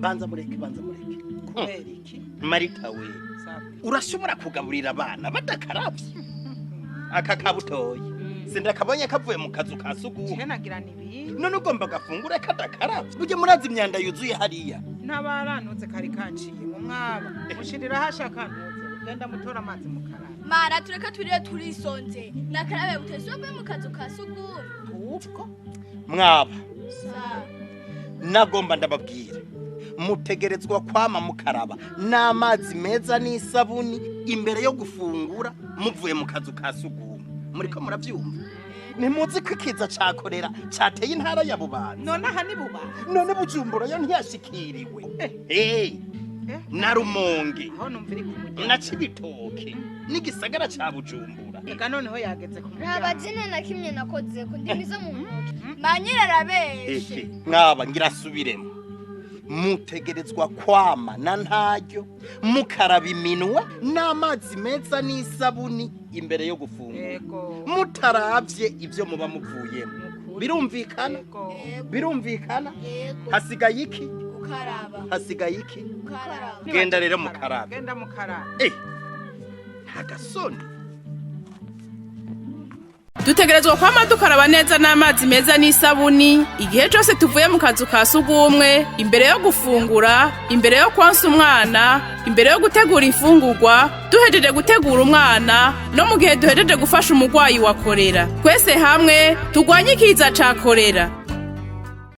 banza mureke kubera iki Marita we urashobora kugaburira abana badakaravye aka kabutoye sindakabonye kavuye mu kazu ka surwumwe nagira nibi none ugomba gafungura kadakaravye uje murazi imyanda yuzuye hariya n'abaranutse kari kanciye mu mwaba mushirira hashakantuze genda mutora amazi mu karaba mara tureka turire turisonze nakarabe butesubwe mu kazu ka surwumwe ubwo mwaba nagomba ndababwira mutegerezwa kwama mukaraba n'amazi meza n'isabuni imbere yo gufungura muvuye mu kazu ka surwumwe muriko muravyumva nimuzi ko ikiza ca Korera cateye intara ya Bubanza none aha ni Bubanza none Bujumbura yo ntiyashikiriwe na Rumonge aho numvira ku na Cibitoke n'igisagara ca Bujumbura ega noneho yageze ku muryango ntabajene na kimwe nakoze ko ndimizo mu ntoki manyira rabeshe mwaba ngirasubiremo mutegerezwa kwama na ntaryo mukaraba iminwe n'amazi meza n'isabuni imbere yo gufungura mutaravye ivyo muba muvuyemo birumvikana hasigaye iki hasigaye iki genda rero mukaraba ntagasoni dutegerezwa kwama dukaraba neza n'amazi meza n'isabuni igihe cose tuvuye mu kazu ka surwumwe imbere yo gufungura imbere yo kwansa umwana imbere yo gutegura imfungurwa duhejeje gutegura umwana no mu gihe duhejeje gufasha umurwayi wa Korera twese hamwe turwanye ikiza ca Korera.